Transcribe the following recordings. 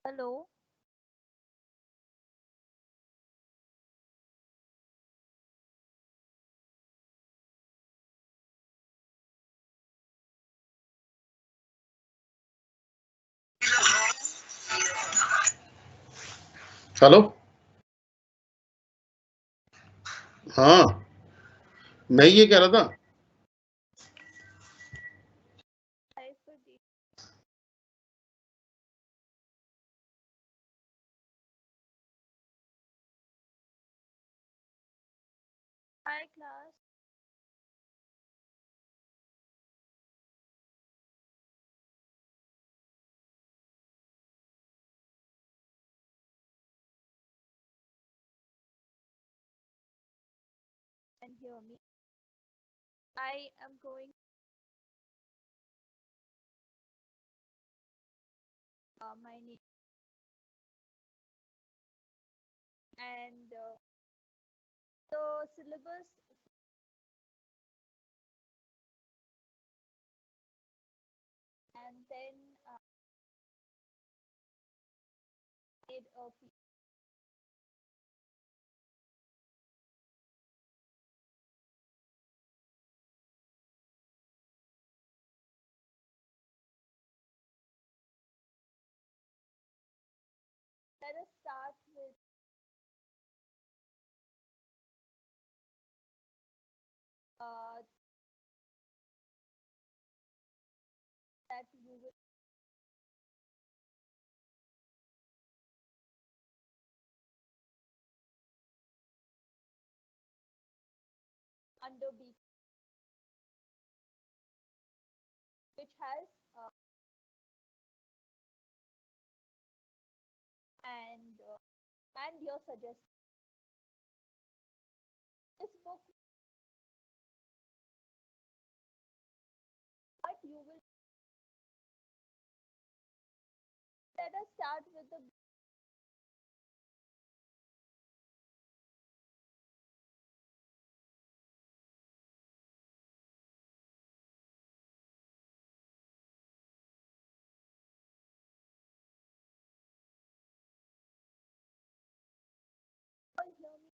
Hello. Hello. हाँ, मैं ये कह रहा था। Hi, Pradeep. Hi, class. And hear me. I am going my name and the syllabus and then made a let us start with uh, that you will under B, which has and your suggestion. This book, but you will let us start with the all hear me.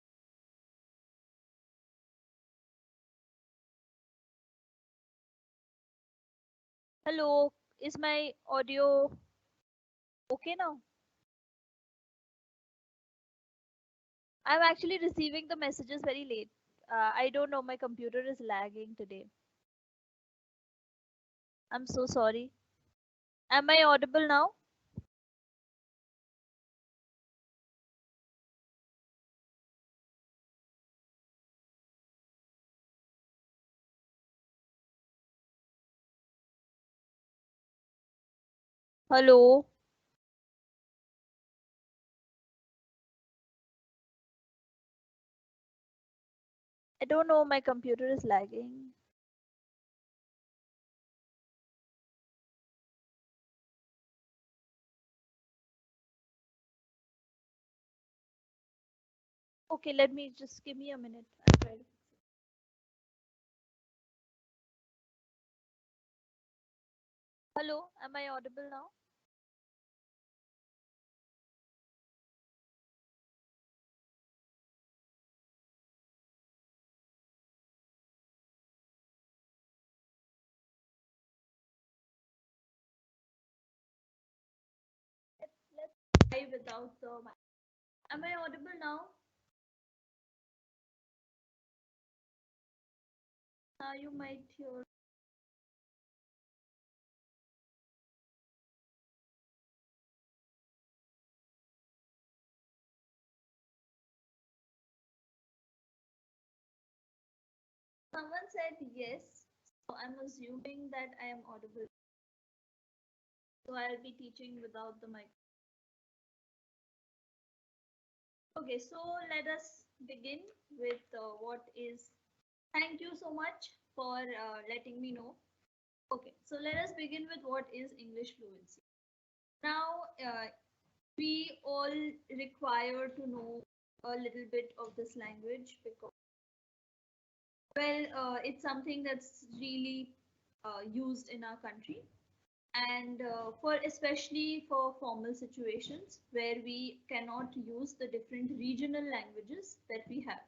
Hello, is my audio okay now? I'm actually receiving the messages very late. I don't know, my computer is lagging today. I'm so sorry. Am I audible now? Hello. I don't know, my computer is lagging. Okay, let me just give me a minute. I'll try to fix it. Hello, am I audible now? Let's try without the mic. Am I audible now? You might hear. Someone said yes, so I'm assuming that I am audible. So I'll be teaching without the mic. Okay, so let us begin with what is. Thank you so much for letting me know. Okay, so let us begin with what is English fluency. Now, we all require to know a little bit of this language because, well, it's something that's really used in our country. and for especially for formal situations where we cannot use the different regional languages that we have,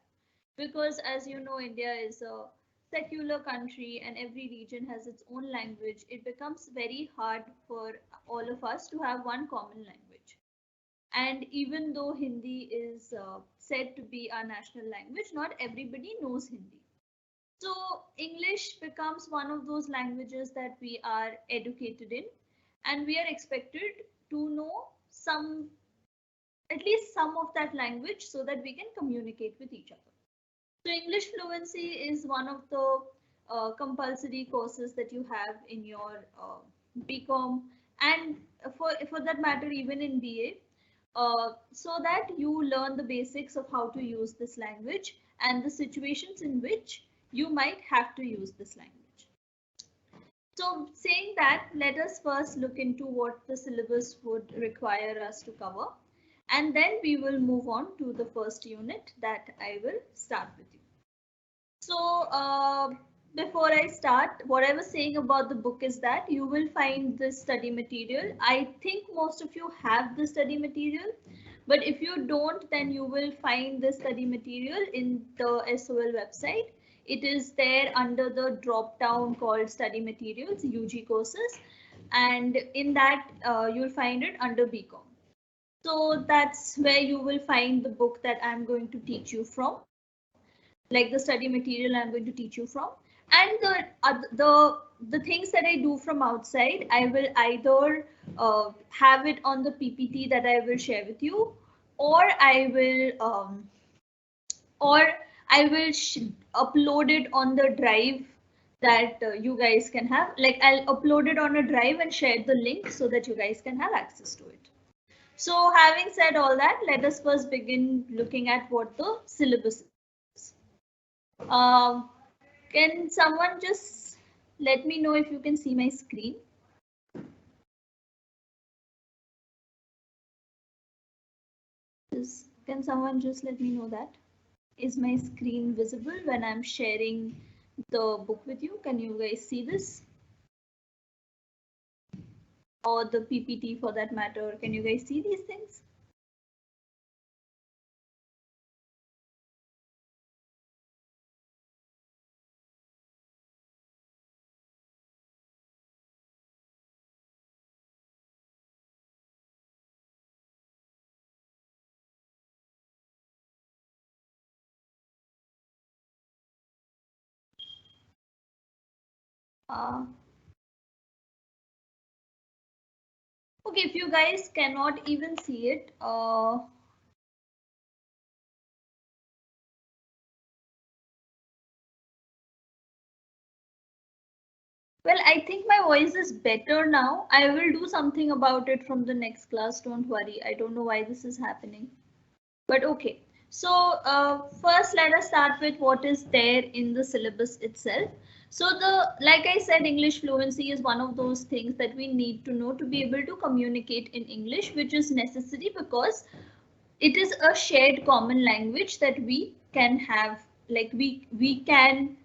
because as you know, India is a secular country and every region has its own language. It becomes very hard for all of us to have one common language. And even though Hindi is said to be our national language, not everybody knows Hindi. So English becomes one of those languages that we are educated in, and we are expected to know some, at least some of that language, so that we can communicate with each other. So English fluency is one of the compulsory courses that you have in your BCom, and for that matter even in BA, so that you learn the basics of how to use this language and the situations in which you might have to use this language. So saying that, let us first look into what the syllabus would require us to cover, and then we will move on to the first unit that I will start with you. So before I start, what I was saying about the book is that you will find this study material. I think most of you have the study material, but if you don't, then you will find the study material in the SOL website. It is there under the drop down called study materials, UG courses, and in that you'll find it under BCom. So that's where you will find the book that I'm going to teach you from, like the study material I'm going to teach you from. And the things that I do from outside, I will either have it on the PPT that I will share with you, or or I will upload it on the drive that you guys can have. Like I'll upload it on a drive and share the link so that you guys can have access to it. So having said all that, let us first begin looking at what the syllabus is. Um, can someone just let me know if you can see my screen? Can someone just let me know that? Is my screen visible when I'm sharing the book with you? Can you guys see this? Or the PPT for that matter? Can you guys see these things? Uh, okay, if you guys cannot even see it, well, I think my voice is better now. I will do something about it from the next class. Don't worry. I don't know why this is happening. But okay. So first, let us start with what is there in the syllabus itself. So like I said, English fluency is one of those things that we need to know to be able to communicate in English, which is necessary because it is a shared common language that we can have, like we can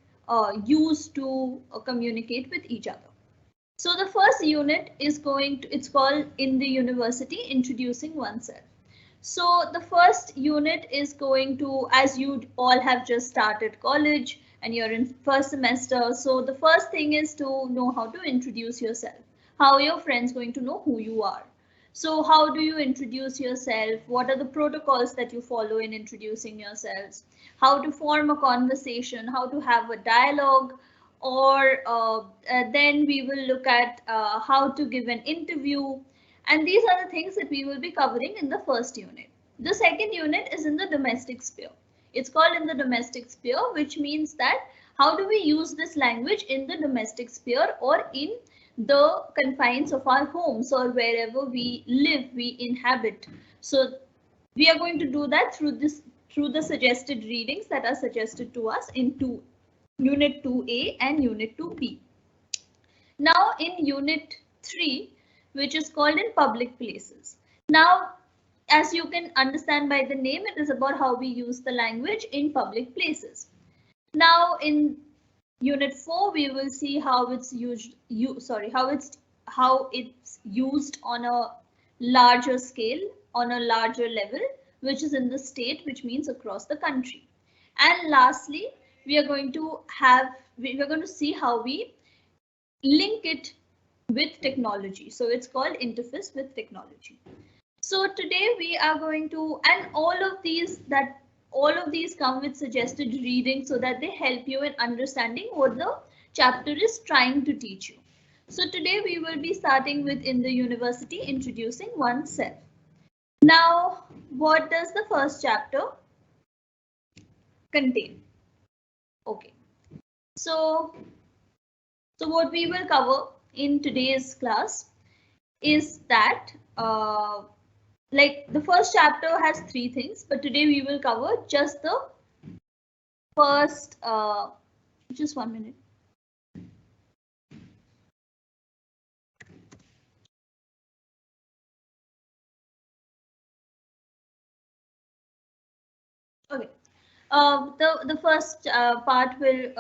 use to communicate with each other. So the first unit is it's called In the University, Introducing Oneself. So the first unit is going to, as you all have just started college and you're in first semester, so the first thing is to know how to introduce yourself. How are your friends going to know who you are? So how do you introduce yourself? What are the protocols that you follow in introducing yourselves? How to form a conversation, how to have a dialogue, or then we will look at how to give an interview. And these are the things that we will be covering in the first unit. The second unit is in the domestic sphere. It's called In the Domestic Sphere, which means that how do we use this language in the domestic sphere or in the confines of our homes or wherever we live, we inhabit. So we are going to do that through the suggested readings that are suggested to us in Unit 2A and Unit 2B. Now in Unit 3, which is called In Public Places. Now, as you can understand by the name, it is about how we use the language in public places. Now in Unit 4, we will see how it's used, how it's how it's used on a larger scale, on a larger level, which is in the state, which means across the country. And lastly, we are going to see how we link it with technology. So it's called interface with technology. So today we are going to, and all of these come with suggested reading so that they help you in understanding what the chapter is trying to teach you. So today we will be starting with in the university, introducing oneself. Now, what does the first chapter contain? Okay, so what we will cover in today's class is that like the first chapter has 3 things, but today we will cover just the first, just 1 minute. Okay. The first part will,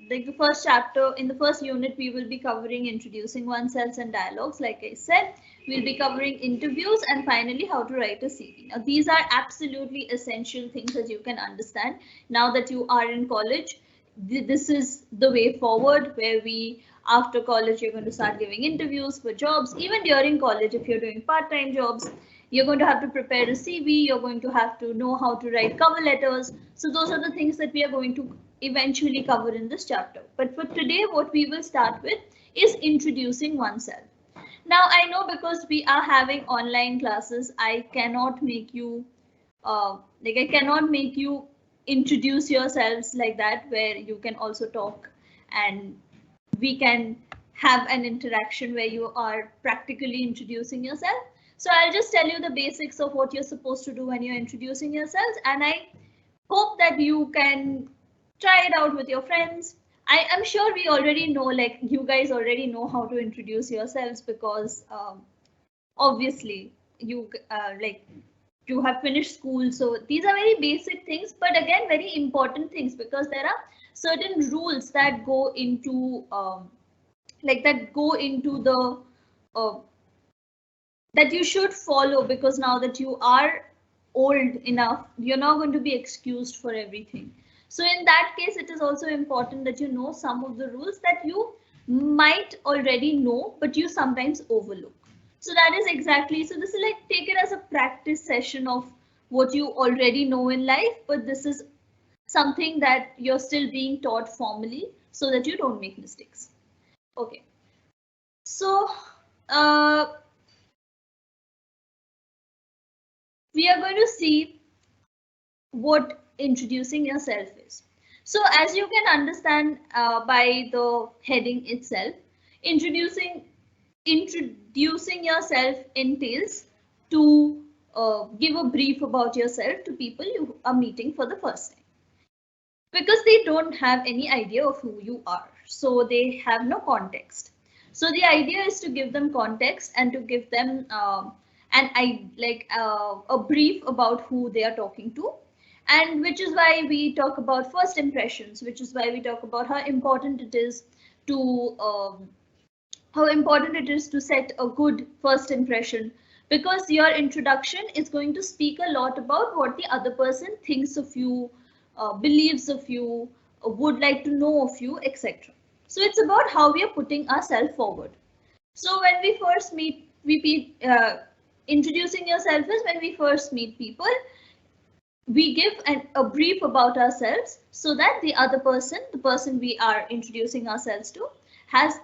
like the first chapter, in the first unit, we will be covering introducing oneself and dialogues. Like I said, we'll be covering interviews and finally how to write a CV. Now, these are absolutely essential things that you can understand now that you are in college. This is the way forward, where we, after college, you're going to start giving interviews for jobs. Even during college, if you're doing part-time jobs, you're going to have to prepare a CV, you're going to have to know how to write cover letters. So those are the things that we are going to eventually cover in this chapter. But for today, what we will start with is introducing oneself. Now, I know because we are having online classes, I cannot make you, I cannot make you introduce yourselves like that, where you can also talk and we can have an interaction where you are practically introducing yourself. So I'll just tell you the basics of what you're supposed to do when you're introducing yourselves, and I hope that you can try it out with your friends. I am sure we already know, like you guys already know how to introduce yourselves because obviously you like you have finished school. So these are very basic things, but again, very important things because there are certain rules that go into the uh, that you should follow, because now that you are old enough, you're not going to be excused for everything. So in that case, it is also important that you know some of the rules that you might already know, but you sometimes overlook. So that is exactly, so this is like, take it as a practice session of what you already know in life, but this is something that you're still being taught formally so that you don't make mistakes. Okay. So, we are going to see what introducing yourself is. So as you can understand by the heading itself, introducing yourself entails to give a brief about yourself to people you are meeting for the first time, because they don't have any idea of who you are, so they have no context. So the idea is to give them context and to give them a brief about who they are talking to, and which is why we talk about first impressions, which is why we talk about how important it is to set a good first impression, because your introduction is going to speak a lot about what the other person thinks of you, believes of you, would like to know of you, etc. So it's about how we are putting ourselves forward. So when we first meet, introducing yourself is when we first meet people, we give a brief about ourselves so that the other person, the person we are introducing ourselves to, has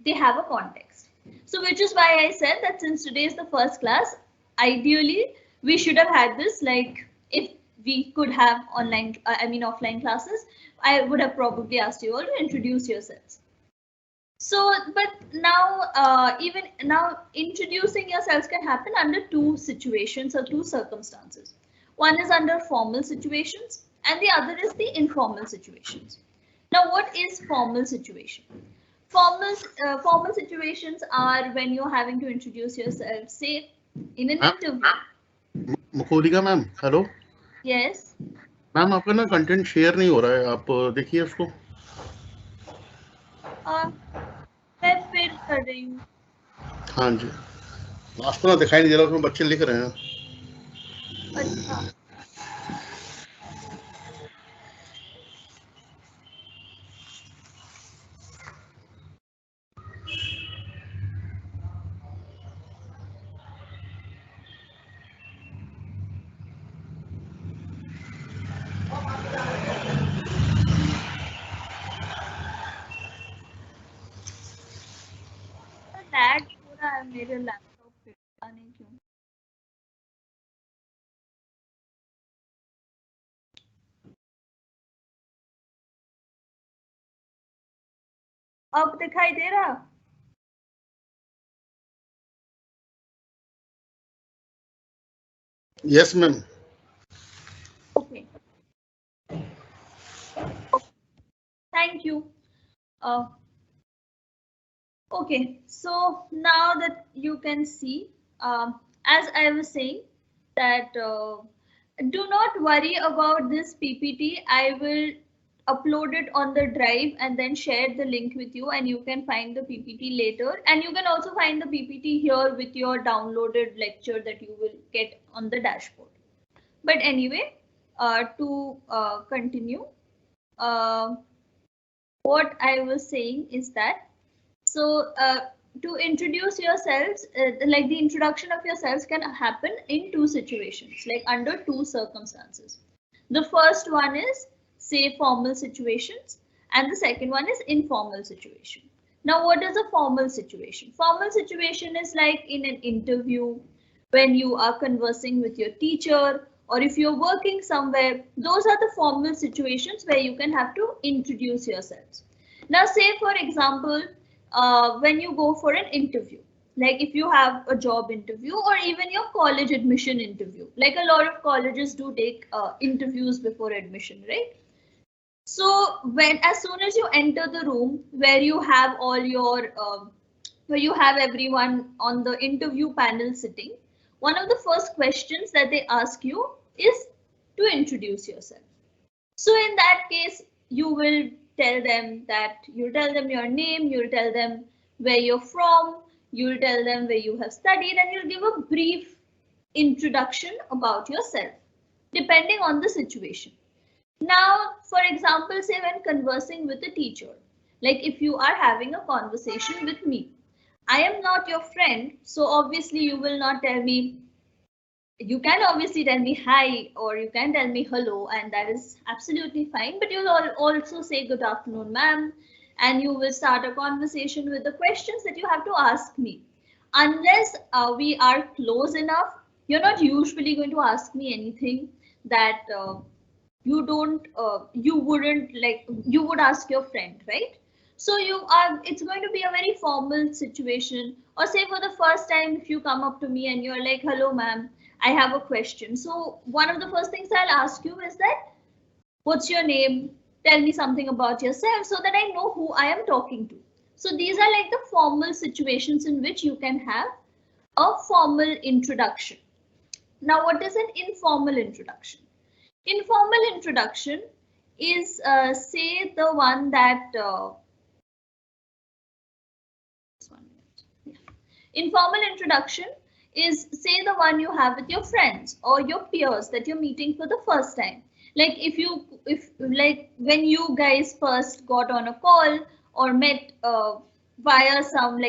they have a context. So which is why I said that since today is the first class, ideally we should have had this, like if we could have offline classes, I would have probably asked you all to introduce yourselves. So, but now, even now, introducing yourselves can happen under 2 situations or 2 circumstances. One is under formal situations and the other is the informal situations. Now, what is formal situation? Formal situations are when you're having to introduce yourself, say, in an interview. Mukulika ma'am, hello. Yes. Ma'am आपका ना content share नहीं हो रहा है, आप देखिए उसको. मैं फिर कर रही हूँ. हाँ जी, लास्ट को ना दिखाई नहीं दे रहा, उसमें बच्चे लिख रहे हैं। अच्छा, लैग हो रहा है मेरे लैपटॉप पे, पता नहीं क्यों। अब दिखाई दे रहा? Yes ma'am. Okay, thank you. Okay, so now that you can see, as I was saying, that do not worry about this PPT. I will upload it on the drive and then share the link with you, and you can find the PPT later. And you can also find the PPT here with your downloaded lecture that you will get on the dashboard. But anyway, to continue, uh, what I was saying is that to introduce yourselves, like the introduction of yourselves can happen in two situations, like under two circumstances. The first one is say formal situations, and the second one is informal situation. Now, what is a formal situation? Formal situation is like in an interview, when you are conversing with your teacher, or if you're working somewhere. Those are the formal situations where you can have to introduce yourselves. Now, say for example, when you go for an interview, like if you have a job interview or even your college admission interview, like a lot of colleges do take interviews before admission, right? So when as soon as you enter the room where you have all your where you have everyone on the interview panel sitting, one of the first questions that they ask you is to introduce yourself. So in that case, you will tell them your name, you'll tell them where you're from, you'll tell them where you have studied, and you'll give a brief introduction about yourself, depending on the situation. Now, for example, say when conversing with a teacher, like if you are having a conversation with me, I am not your friend, so obviously you will not tell me, you can obviously tell me hi or you can tell me hello, and that is absolutely fine, but you'll also say good afternoon ma'am, and you will start a conversation with the questions that you have to ask me. Unless we are close enough, you're not usually going to ask me anything that you wouldn't like, you would ask your friend, right? So you are, it's going to be a very formal situation. Or say for the first time, if you come up to me and you're like, hello ma'am, I have a question. So one of the first things I'll ask you is that, what's your name? Tell me something about yourself so that I know who I am talking to. So these are like the formal situations in which you can have a formal introduction. Now, what is an informal introduction? Informal introduction is, say, the one that, informal introduction is, say, the one you have with your friends or your peers that you're meeting for the first time. Like if like when you guys first got on a call or met via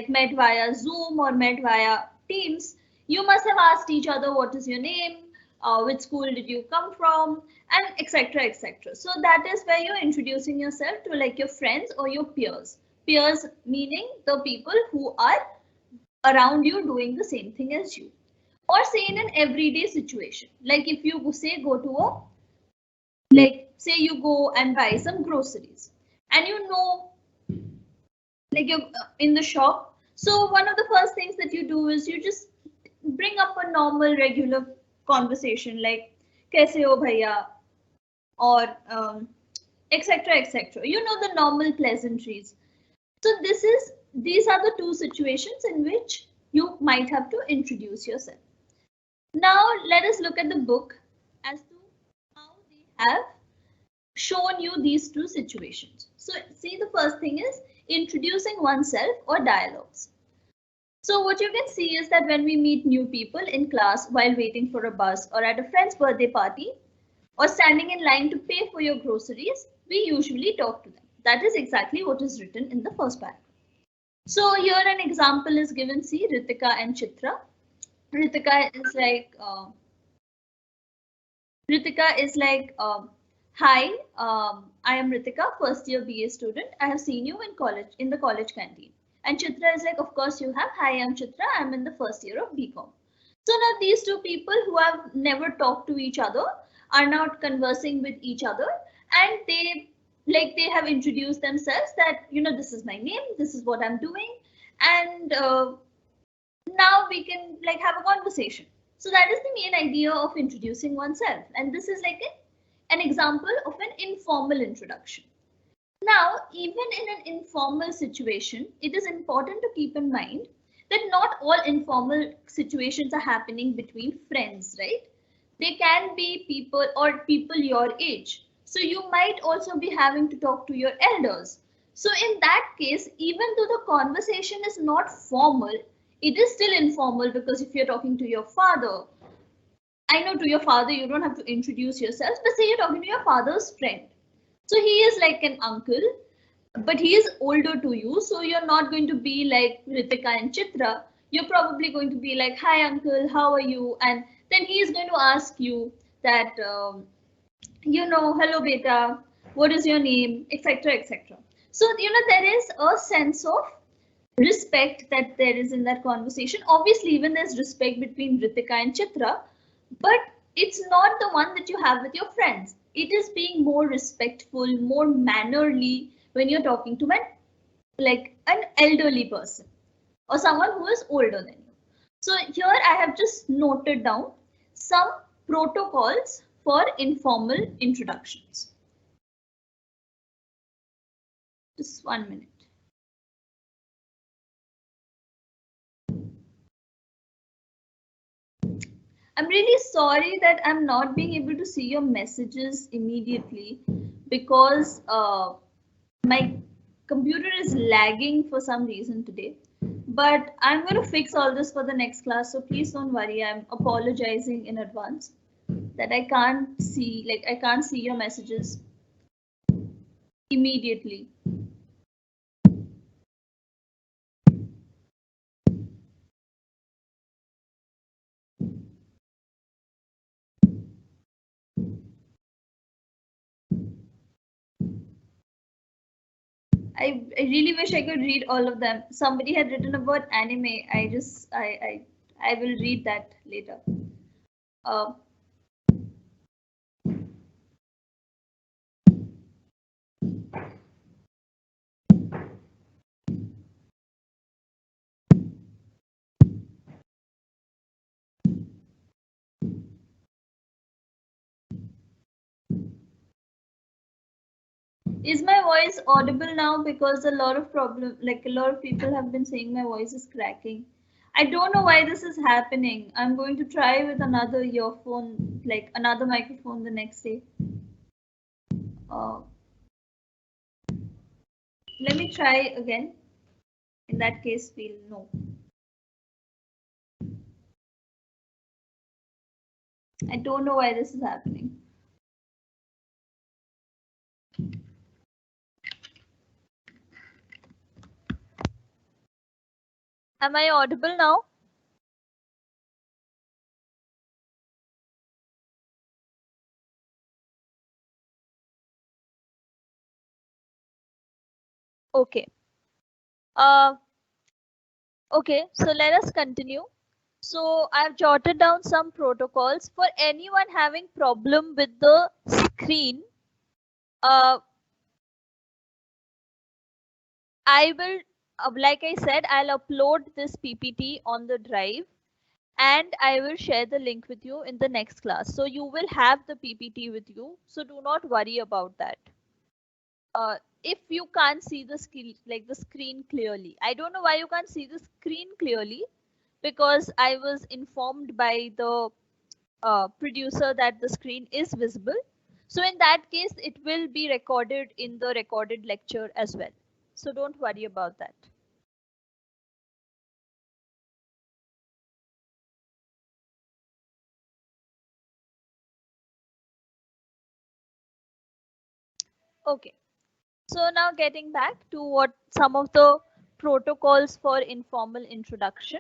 met via Zoom or met via Teams, you must have asked each other, what is your name, which school did you come from, and etc etc. So that is where you're introducing yourself to like your friends or your peers. Peers meaning the people who are around you doing the same thing as you. Or say in an everyday situation, like if you say go to a, like say you go and buy some groceries, and you know, like you're in the shop, so one of the first things that you do is you just bring up a normal regular conversation like kaise ho bhaiya, or etc etc, you know, the normal pleasantries. So these are the two situations in which you might have to introduce yourself. Now let us look at the book as to how they have shown you these two situations. So see, the first thing is introducing oneself or dialogues. So what you can see is that when we meet new people in class while waiting for a bus or at a friend's birthday party or standing in line to pay for your groceries, we usually talk to them. That is exactly what is written in the first paragraph. So here an example is given. See, Ritika and Chitra. Ritika is like, hi, I am Ritika, first year BA student. I have seen you in college, in the college canteen. And Chitra is like, of course you have. Hi, I'm Chitra. I'm in the first year of BCom. So now these two people who have never talked to each other are now conversing with each other, and they have introduced themselves that, this is my name, this is what I'm doing, and now we can like have a conversation. So that is the main idea of introducing oneself, and this is like an example of an informal introduction. Now, even in an informal situation, it is important to keep in mind that not all informal situations are happening between friends, right? They can be people or people your age. So you might also be having to talk to your elders. So in that case, even though the conversation is not formal, it is still informal, because if you're talking to your father, I know to your father you don't have to introduce yourself, but say you're talking to your father's friend. So he is like an uncle, but he is older to you. So you're not going to be like Ritika and Chitra. You're probably going to be like, hi uncle, how are you? And then he is going to ask you that, hello beta, what is your name, etc., etc. So, there is a sense of respect that there is in that conversation. Obviously, even there's respect between Ritika and Chitra, but it's not the one that you have with your friends. It is being more respectful, more mannerly when you're talking to an elderly person or someone who is older than you. So here I have just noted down some protocols for informal introductions. Just 1 minute. I'm really sorry that I'm not being able to see your messages immediately, because my computer is lagging for some reason today. But I'm going to fix all this for the next class, so please don't worry. I'm apologizing in advance that I can't see your messages immediately. I really wish I could read all of them. Somebody had written about anime. I will read that later. Uh, is my voice audible now? Because a lot of people have been saying my voice is cracking. I don't know why this is happening. I'm going to try with another earphone, like another microphone the next day. Uh, Let me try again. In that case, we'll know. I don't know why this is happening. Am I audible now? Okay. Uh, okay, so let us continue. So I've jotted down some protocols for anyone having problem with the screen. I will, like I said, I'll upload this PPT on the drive, and I will share the link with you in the next class. So you will have the PPT with you. So do not worry about that. If you can't see the screen clearly, I don't know why you can't see the screen clearly, because I was informed by the producer that the screen is visible. So in that case, it will be recorded in the recorded lecture as well. So don't worry about that. Okay. So now getting back to what some of the protocols for informal introduction.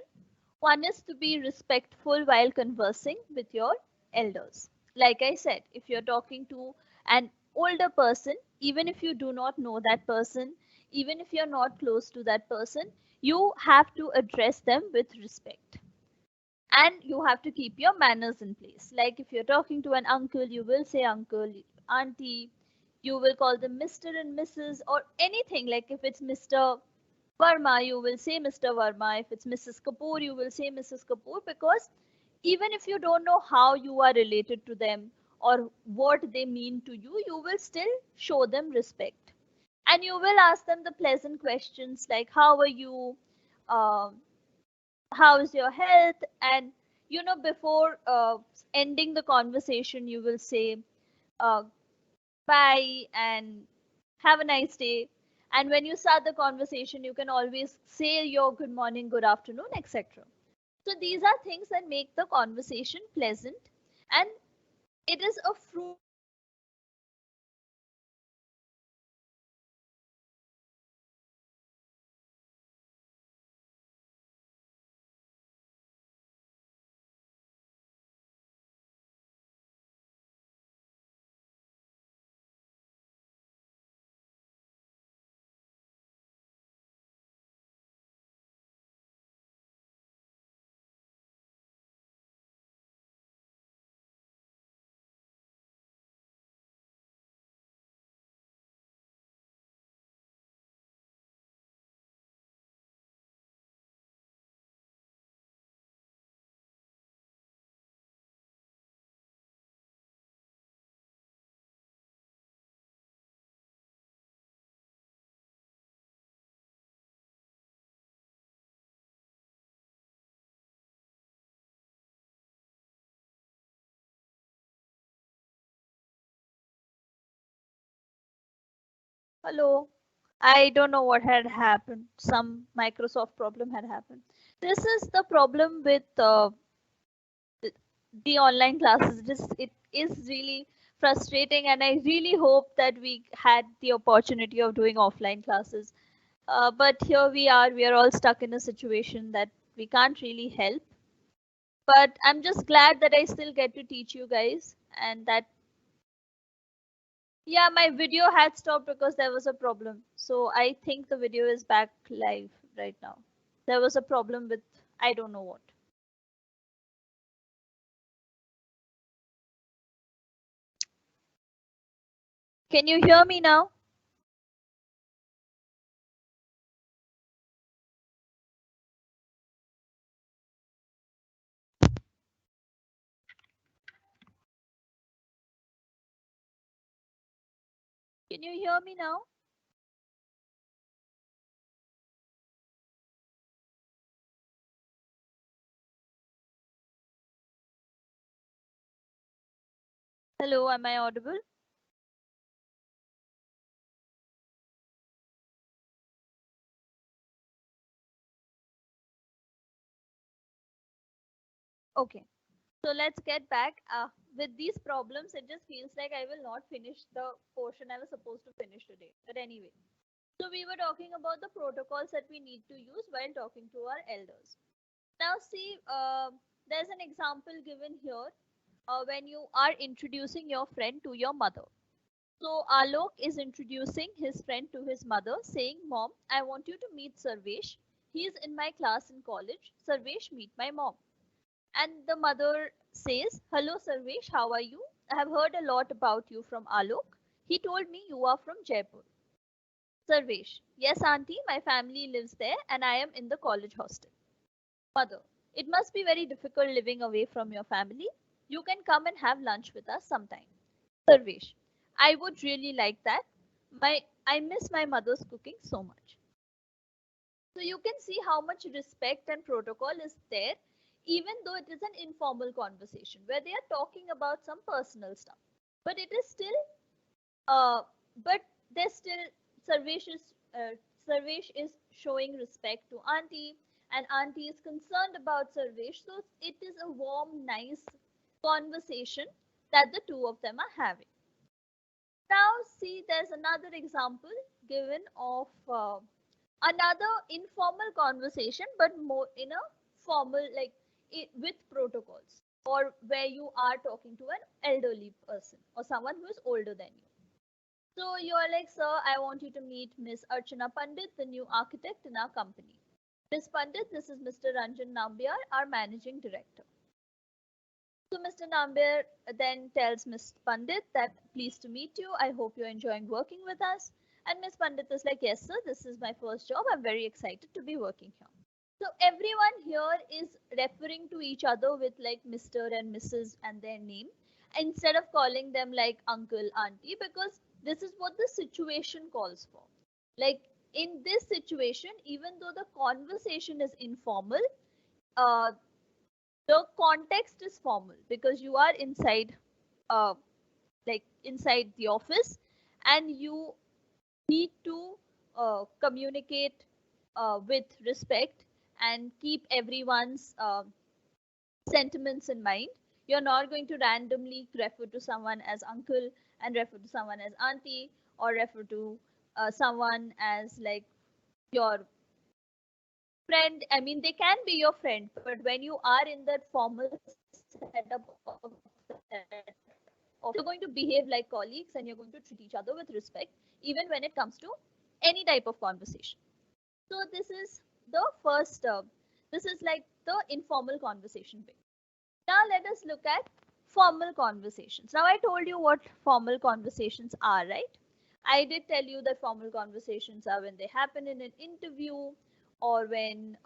One is to be respectful while conversing with your elders. Like I said, if you're talking to an older person, even if you do not know that person, even if you're not close to that person, you have to address them with respect. And you have to keep your manners in place. Like if you're talking to an uncle, you will say uncle, auntie, you will call them Mr. and Mrs. or anything. Like if it's Mr. Verma, you will say Mr. Verma. If it's Mrs. Kapoor, you will say Mrs. Kapoor, because even if you don't know how you are related to them or what they mean to you, you will still show them respect. And you will ask them the pleasant questions like, how are you? Um, how is your health? And before ending the conversation, you will say uh, bye and have a nice day. And when you start the conversation, you can always say your good morning, good afternoon, etc. So these are things that make the conversation pleasant, and it is a fruit. Hello. I don't know what had happened. Some Microsoft problem had happened. This is the problem with the online classes. It is really frustrating, and I really hope that we had the opportunity of doing offline classes. But here we are all stuck in a situation that we can't really help. But I'm just glad that I still get to teach you guys, and that, yeah, my video had stopped because there was a problem. So I think the video is back live right now. There was a problem with, I don't know what. Can you hear me now? Can you hear me now? Hello, am I audible? Okay. So let's get back. With these problems, it just feels like I will not finish the portion I was supposed to finish today. But anyway, so we were talking about the protocols that we need to use while talking to our elders. Now, see, there's an example given here when you are introducing your friend to your mother. So Alok is introducing his friend to his mother, saying, Mom, I want you to meet Sarvesh. He is in my class in college. Sarvesh, meet my mom. And the mother says, Hello, Sarvesh, how are you? I have heard a lot about you from Alok. He told me you are from Jaipur. Sarvesh, yes, auntie, my family lives there and I am in the college hostel. Mother, it must be very difficult living away from your family. You can come and have lunch with us sometime. Sarvesh, I would really like that. I miss my mother's cooking so much. So you can see how much respect and protocol is there, even though it is an informal conversation where they are talking about some personal stuff. But it is still, uh, but there's still Sarvesh is uh, Sarvesh is showing respect to Auntie, and Auntie is concerned about Sarvesh. So it is a warm, nice conversation that the two of them are having. Now, see, there's another example given of another informal conversation, but more in a formal, like with protocols, or where you are talking to an elderly person or someone who is older than you. So you're like, sir, I want you to meet Miss Archana Pandit, the new architect in our company. Miss Pandit, this is Mr. Ranjan Nambiar, our managing director. So Mr. Nambiar then tells Miss Pandit that pleased to meet you. I hope you're enjoying working with us. And Miss Pandit is like, yes, sir, this is my first job. I'm very excited to be working here. So everyone here is referring to each other with like Mr. and Mrs. and their name instead of calling them like uncle, auntie, because this is what the situation calls for. Like in this situation, even though the conversation is informal, uh, the context is formal because you are inside, uh, like inside the office, and you need to communicate with respect and keep everyone's sentiments in mind. You're not going to randomly refer to someone as uncle and refer to someone as auntie, or refer to someone as like your friend. I mean, they can be your friend, but when you are in that formal setup of that office, you're going to behave like colleagues and you're going to treat each other with respect, even when it comes to any type of conversation. So this is the first, this is like the informal conversation bit. Now let us look at formal conversations. Now I told you what formal conversations are, right? I did tell you that formal conversations are when they happen in an interview, or when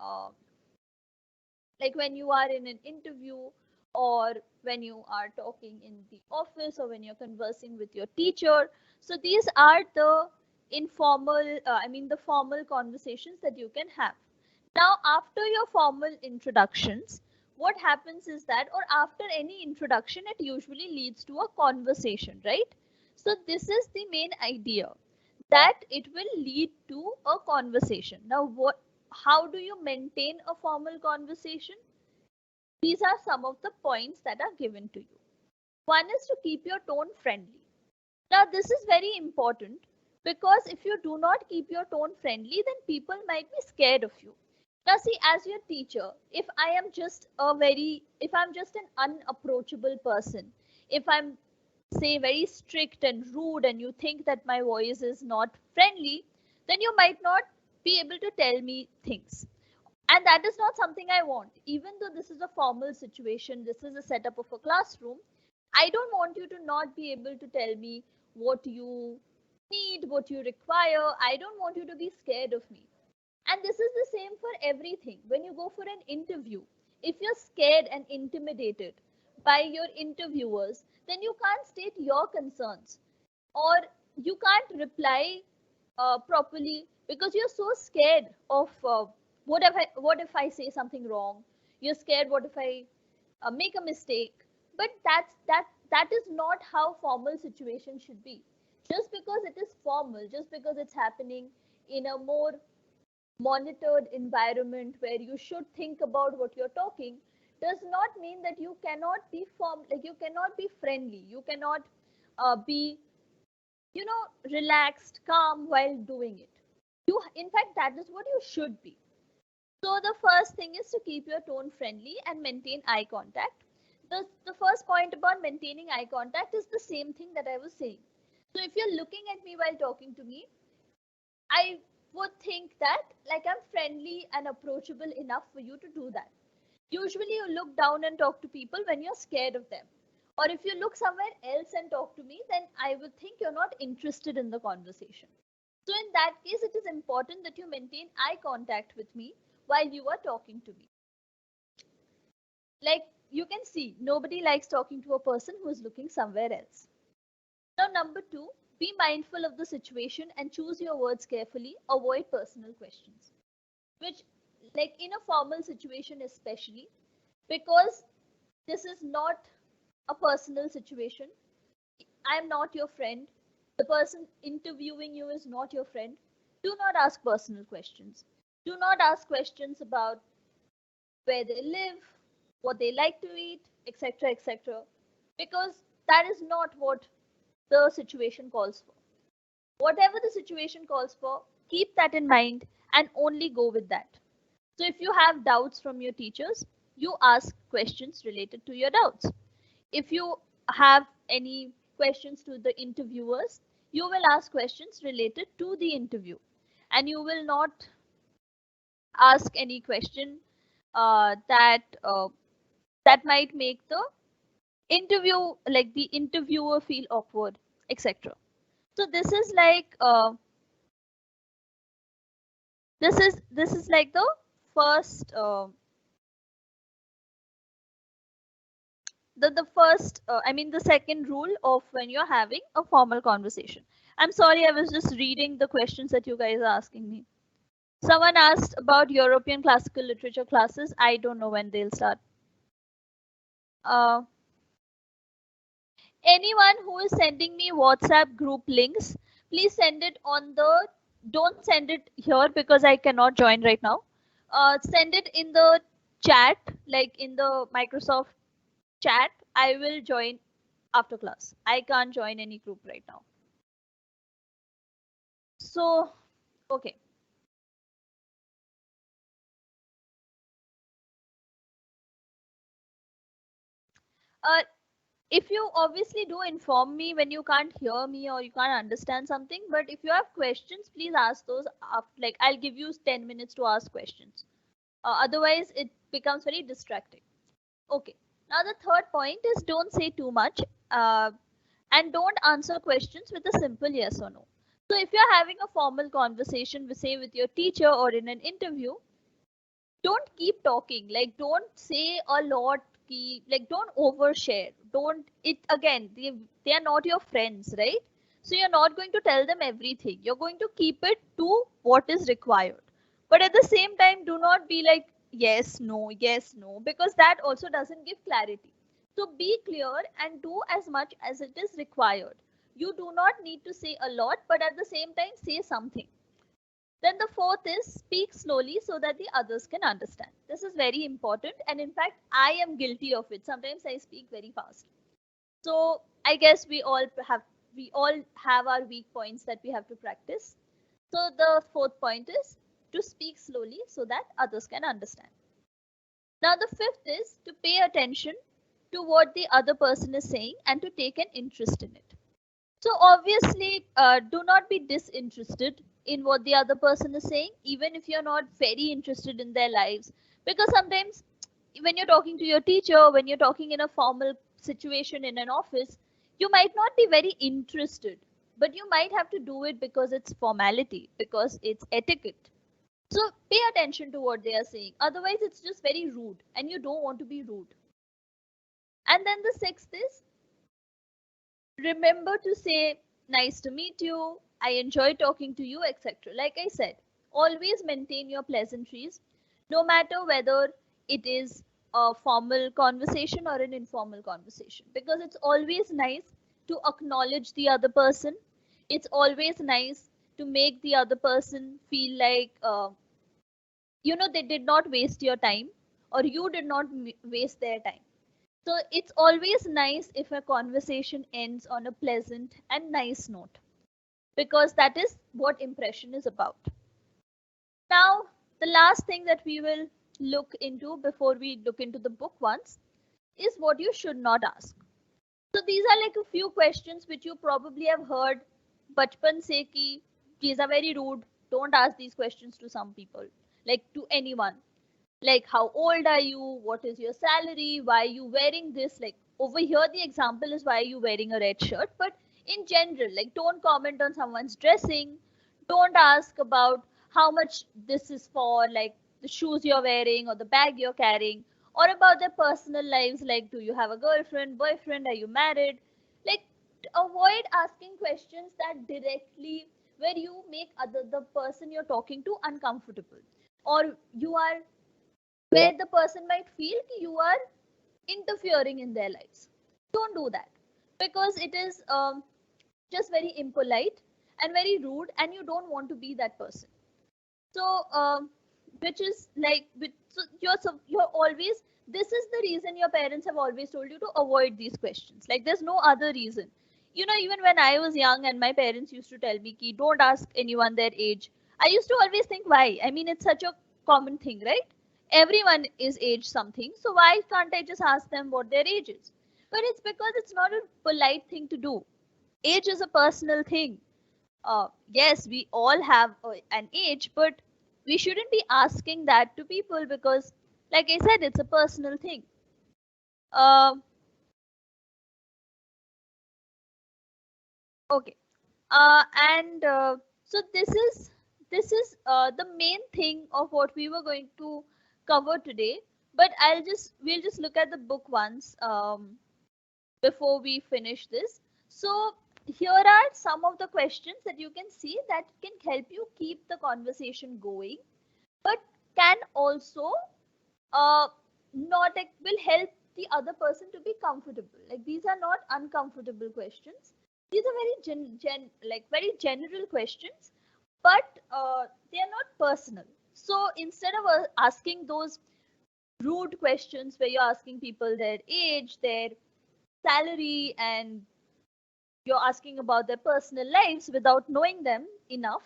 like when you are in an interview, or when you are talking in the office, or when you're conversing with your teacher. So these are the informal, I mean the formal conversations that you can have. Now after your formal introductions, what happens is that, or after any introduction, it usually leads to a conversation, right? So this is the main idea, that it will lead to a conversation. Now what, how do you maintain a formal conversation? These are some of the points that are given to you. One is to keep your tone friendly. Now, this is very important because if you do not keep your tone friendly, then people might be scared of you. Now, see, as your teacher, if I'm just an unapproachable person, if I'm, say, very strict and rude, and you think that my voice is not friendly, then you might not be able to tell me things. And that is not something I want. Even though this is a formal situation, this is a setup of a classroom, I don't want you to not be able to tell me what you need, what you require. I don't want you to be scared of me. And this is the same for everything. When you go for an interview, if you're scared and intimidated by your interviewers, then you can't state your concerns, or you can't reply properly because you're so scared of what if I say something wrong. You're scared, what if I make a mistake. But that is not how formal situation should be. Just because it is formal, just because it's happening in a more monitored environment where you should think about what you're talking, does not mean that you cannot be like you cannot be friendly, you cannot be, you know, relaxed, calm while doing it. You, in fact, that is what you should be. So the first thing is to keep your tone friendly and maintain eye contact. The first point about maintaining eye contact is the same thing that I was saying. So if you're looking at me while talking to me, I would think that like I'm friendly and approachable enough for you to do that. Usually you look down and talk to people when you're scared of them. Or if you look somewhere else and talk to me, then I would think you're not interested in the conversation. So in that case, it is important that you maintain eye contact with me while you are talking to me. Like you can see, nobody likes talking to a person who is looking somewhere else. Now, number two, be mindful of the situation and choose your words carefully. Avoid personal questions, which, like in a formal situation, especially because this is not a personal situation. I am not your friend. The person interviewing you is not your friend. Do not ask personal questions. Do not ask questions about where they live, what they like to eat, etc., etc., because that is not what the situation calls for. Whatever the situation calls for, keep that in mind and only go with that. So if you have doubts from your teachers, you ask questions related to your doubts. If you have any questions to the interviewers, you will ask questions related to the interview, and you will not ask any question that might make the interview, like the interviewer, feel awkward, etc. So this is like the first the first I mean the second rule of when you're having a formal conversation. I'm sorry, I was just reading the questions that you guys are asking me. Someone asked about European classical literature classes. I don't know when they'll start. uh, Anyone who is sending me WhatsApp group links, please send it on the, don't send it here because I cannot join right now. Send it in the chat, like in the Microsoft chat. I will join after class. I can't join any group right now. So, okay. Uh, if you obviously do inform me when you can't hear me or you can't understand something, but if you have questions, please ask those after, like I'll give you 10 minutes to ask questions. Otherwise, it becomes very distracting. Okay. Now the third point is don't say too much uh, and don't answer questions with a simple yes or no. So if you're having a formal conversation, say with your teacher or in an interview, don't keep talking. Like don't say a lot. Like don't overshare. Don't it again. They are not your friends, right? So you're not going to tell them everything. You're going to keep it to what is required. But at the same time, do not be like yes, no, because that also doesn't give clarity. So be clear and do as much as it is required. You do not need to say a lot, but at the same time, say something. Then the fourth is speak slowly so that the others can understand. This is very important. And in fact, I am guilty of it. Sometimes I speak very fast. So I guess we all have our weak points that we have to practice. So the fourth point is to speak slowly so that others can understand. Now the fifth is to pay attention to what the other person is saying and to take an interest in it. So obviously, do not be disinterested in what the other person is saying, even if you're not very interested in their lives. Because sometimes when you're talking to your teacher, when you're talking in a formal situation in an office, you might not be very interested, but you might have to do it because it's formality, because it's etiquette. So pay attention to what they are saying. Otherwise, it's just very rude and you don't want to be rude. And then the sixth is remember to say nice to meet you, I enjoy talking to you, etc. Like I said, always maintain your pleasantries, no matter whether it is a formal conversation or an informal conversation, because it's always nice to acknowledge the other person. It's always nice to make the other person feel like they did not waste your time or you did not waste their time. So it's always nice if a conversation ends on a pleasant and nice note, because that is what impression is about. Now, the last thing that we will look into before we look into the book once is what you should not ask. So these are like a few questions which you probably have heard bachpan se ki these are very rude. Don't ask these questions to some people, like to anyone. Like how old are you, what is your salary, why are you wearing this. Like over here the example is why are you wearing a red shirt, but in general, like don't comment on someone's dressing. Don't ask about how much this is for, like the shoes you're wearing or the bag you're carrying, or about their personal lives, like do you have a girlfriend, boyfriend, are you married. Like avoid asking questions that directly where you make the person you're talking to uncomfortable, or you are where the person might feel you are interfering in their lives. Don't do that, because it is just very impolite and very rude, and you don't want to be that person. So, which is like, you're always. This is the reason your parents have always told you to avoid these questions. Like, there's no other reason. Even when I was young and my parents used to tell me ki don't ask anyone their age, I used to always think why? I mean, it's such a common thing, right? Everyone is age something, so why can't I just ask them what their age is? But it's because it's not a polite thing to do. Age is a personal thing. Yes, we all have an age, but we shouldn't be asking that to people because, like I said, it's a personal thing. Uh, okay. And so this is the main thing of what we were going to cover today. But we'll just look at the book once before we finish this. So here are some of the questions that you can see that can help you keep the conversation going, but can also uh, not like, will help the other person to be comfortable. Like these are not uncomfortable questions. These are very like very general questions, but they are not personal. So instead of asking those rude questions where you're asking people their age, their salary, and you're asking about their personal lives without knowing them enough,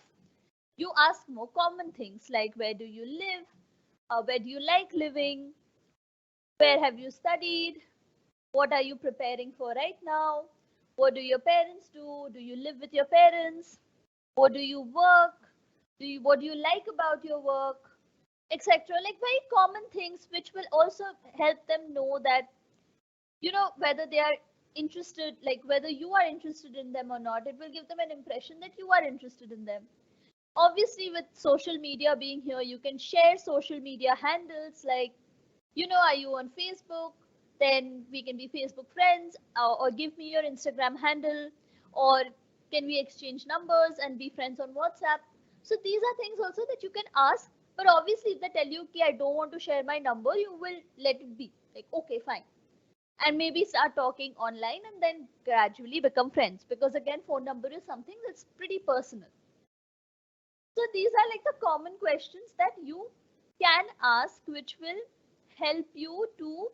you ask more common things like where do you live, where do you like living, where have you studied, what are you preparing for right now, what do your parents do, do you live with your parents, what do you work, what do you like about your work, etc. Like very common things which will also help them know that whether they are interested, like whether you are interested in them or not. It will give them an impression that you are interested in them. Obviously, with social media being here, you can share social media handles like, are you on Facebook? Then we can be Facebook friends, or give me your Instagram handle, or can we exchange numbers and be friends on WhatsApp? So these are things also that you can ask. But obviously, if they tell you, okay, I don't want to share my number, you will let it be. Like, okay, fine. And maybe start talking online and then gradually become friends. Because again, phone number is something that's pretty personal. So these are like the common questions that you can ask, which will help you to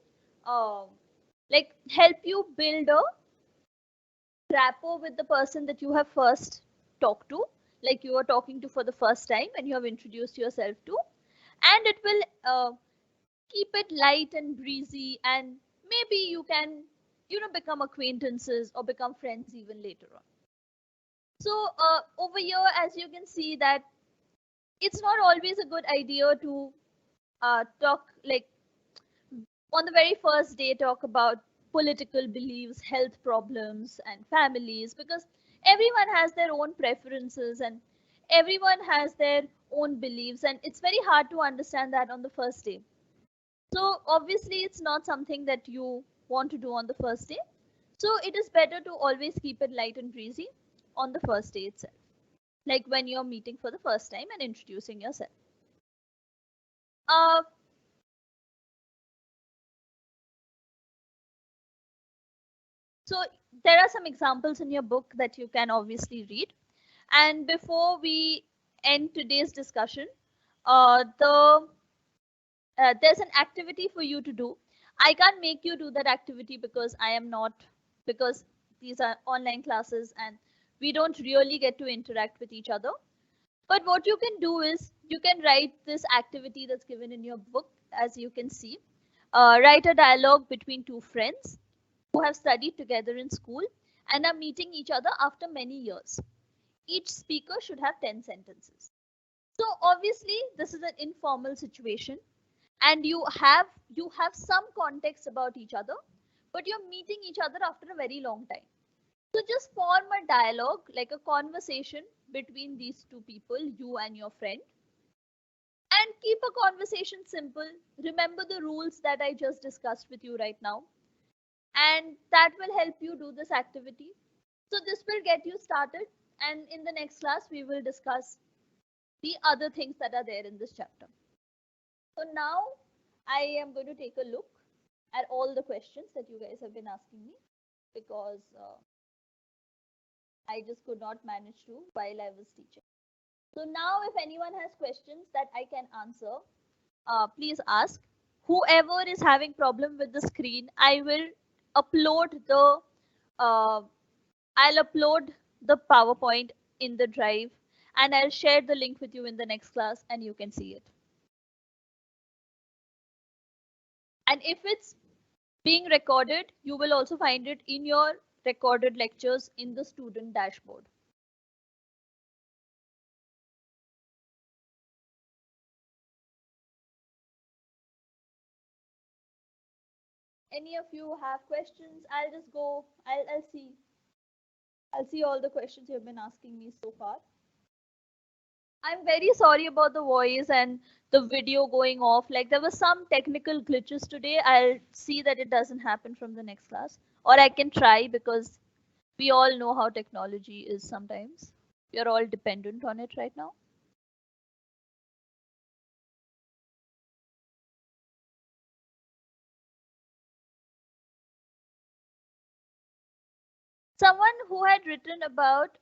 uh, help you build a rapport with the person that you have first talked to, like you are talking to for the first time and you have introduced yourself to, and it will keep it light and breezy, and maybe you can become acquaintances or become friends even later on. So over here, as you can see that it's not always a good idea to talk like on the very first day talk about political beliefs, health problems, and families, because everyone has their own preferences and everyone has their own beliefs, and it's very hard to understand that on the first day. So obviously it's not something that you want to do on the first day. So it is better to always keep it light and breezy on the first day itself, like when you're meeting for the first time and introducing yourself. uh, so there are some examples in your book that you can obviously read. And before we end today's discussion, there's an activity for you to do. I can't make you do that activity because I am not, because these are online classes and we don't really get to interact with each other. But what you can do is you can write this activity that's given in your book, as you can see. Write a dialogue between two friends who have studied together in school and are meeting each other after many years. Each speaker should have 10 sentences. So obviously this is an informal situation and you have some context about each other, but you're meeting each other after a very long time. So just form a dialogue, like a conversation between these two people, you and your friend, and keep a conversation simple. Remember the rules that I just discussed with you right now, and that will help you do this activity. So this will get you started, and in the next class we will discuss the other things that are there in this chapter. So now I am going to take a look at all the questions that you guys have been asking me, because I just could not manage to while I was teaching. So now if anyone has questions that I can answer, please ask. Whoever is having problem with the screen, I will upload the uh, I'll upload the PowerPoint in the drive and I'll share the link with you in the next class and you can see it. And if it's being recorded, you will also find it in your recorded lectures in the student dashboard. Any of you have questions? I'll just go. I'll see. I'll see all the questions you've been asking me so far. I'm very sorry about the voice and the video going off. Like there were some technical glitches today. I'll see that it doesn't happen from the next class. Or I can try because we all know how technology is sometimes. We are all dependent on it right now. Someone who had written about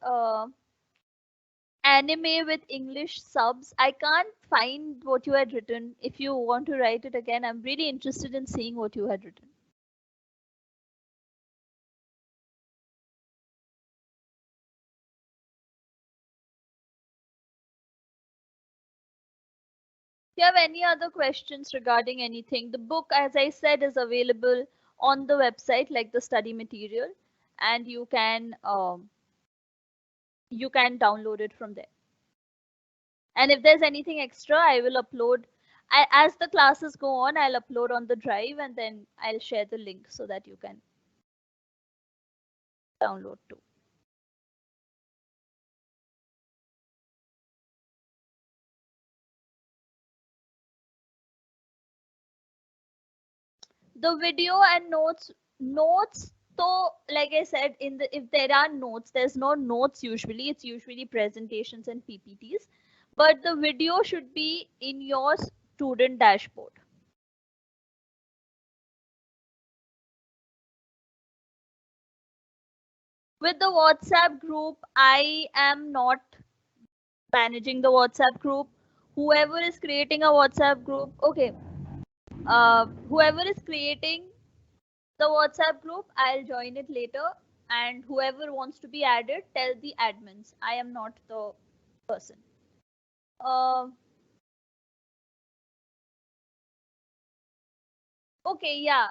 anime with English subs. I can't find what you had written. If you want to write it again, I'm really interested in seeing what you had written. If you have any other questions regarding anything, the book, as I said, is available on the website, like the study material, and you can download it from there. And if there's anything extra, I will upload. As the classes go on, I'll upload on the drive, and then I'll share the link so that you can download too. The video and notes, so like I said, in the if there are notes, there's no notes usually. It's usually presentations and PPTs, but the video should be in your student dashboard. With the WhatsApp group, I am not managing the WhatsApp group. Whoever is creating a WhatsApp group, okay, whoever is creating the WhatsApp group, I'll join it later. And whoever wants to be added, tell the admins. I am not the person. Uh, okay, yeah.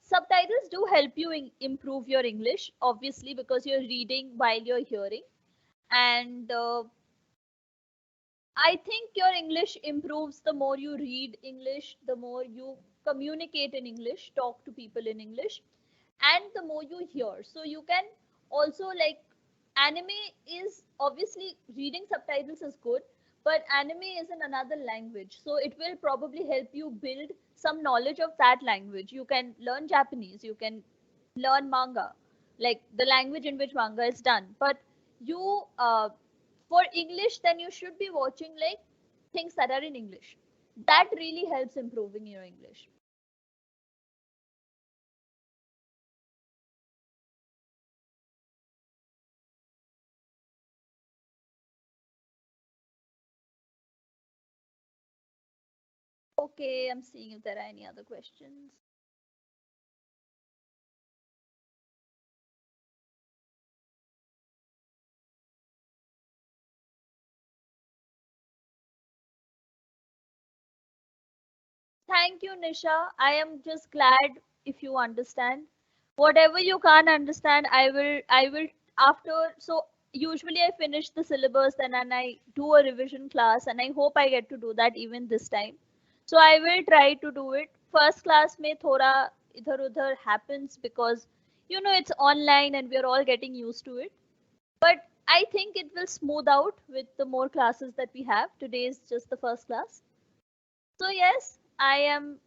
Subtitles do help you improve your English, obviously, because you're reading while you're hearing. And I think your English improves the more you read English, the more you communicate in English, talk to people in English, and the more you hear. So you can also like anime is obviously reading subtitles is good, but anime is in another language. So it will probably help you build some knowledge of that language. You can learn Japanese, you can learn manga, like the language in which manga is done. But you for English, then you should be watching like things that are in English. That really helps improving your English. Okay, I'm seeing if there are any other questions. Thank you, Nisha. I am just glad if you understand. Whatever you can't understand, I will after. So usually I finish the syllabus then and I do a revision class and I hope I get to do that even this time. So I will try to do it. First class may thoda idhar udhar happens because it's online and we're all getting used to it. But I think it will smooth out with the more classes that we have. Today is just the first class. So yes, I'm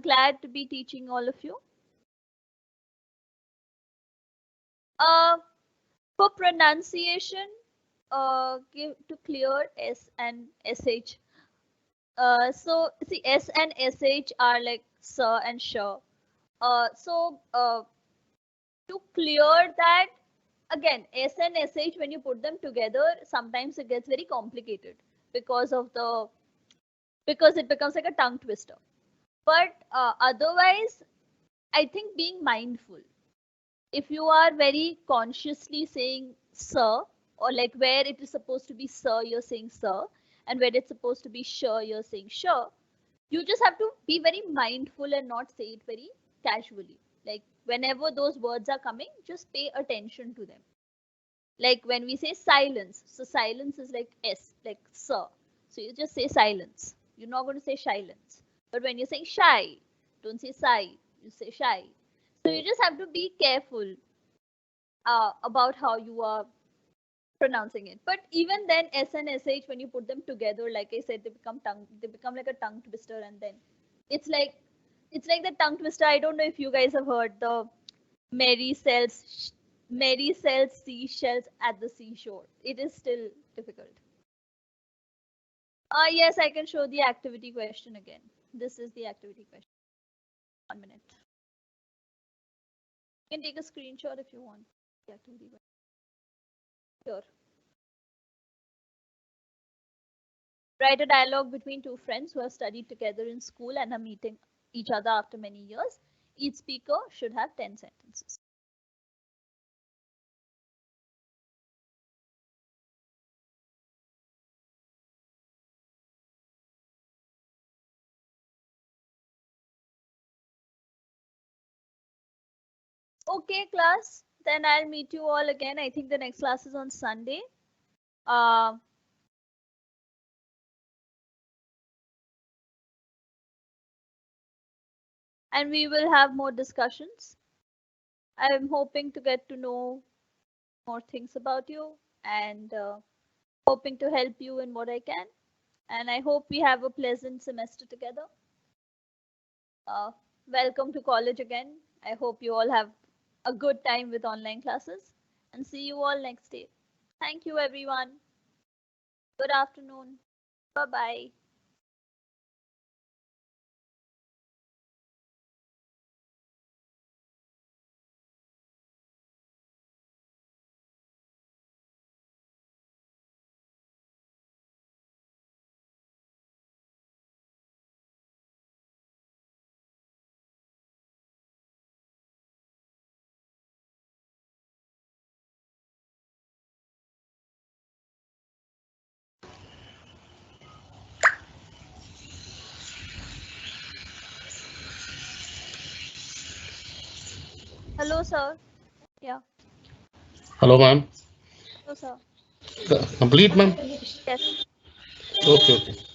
glad to be teaching all of you. Uh, for pronunciation, give to clear S and SH. So see S and SH are like sir and sure. So to clear that, again S and SH when you put them together, sometimes it gets very complicated because of the because it becomes like a tongue twister. But otherwise, I think being mindful. If you are very consciously saying sir, or like where it is supposed to be sir, you're saying sir, and where it's supposed to be sure, you're saying sure. You just have to be very mindful and not say it very casually. Like whenever those words are coming, just pay attention to them. Like when we say silence, so silence is like S, like sir. So you just say silence. You're not going to say silence. But when you're saying shy, don't say sigh, you say shy. So you just have to be careful about how you are pronouncing it. But even then, S and SH, when you put them together, like I said, they become like a tongue twister, and then it's like it's like the tongue twister. I don't know if you guys have heard the Mary sells Mary sells seashells at the seashore. It is still difficult. Yes, I can show the activity question again. This is the activity question. 1 minute. You can take a screenshot if you want. The activity question. Sure. Write a dialogue between two friends who have studied together in school and are meeting each other after many years. Each speaker should have 10 sentences. Okay, class. Then I'll meet you all again. I think the next class is on Sunday. Uh, and we will have more discussions. I'm hoping to get to know more things about you and hoping to help you in what I can. And I hope we have a pleasant semester together. Uh, Welcome to college again. I hope you all have a good time with online classes and see you all next day. Thank you, everyone. Good afternoon. Bye bye. Hello, sir. Yeah. Hello, ma'am. Hello, sir. Complete, ma'am? Yes. Okay, okay.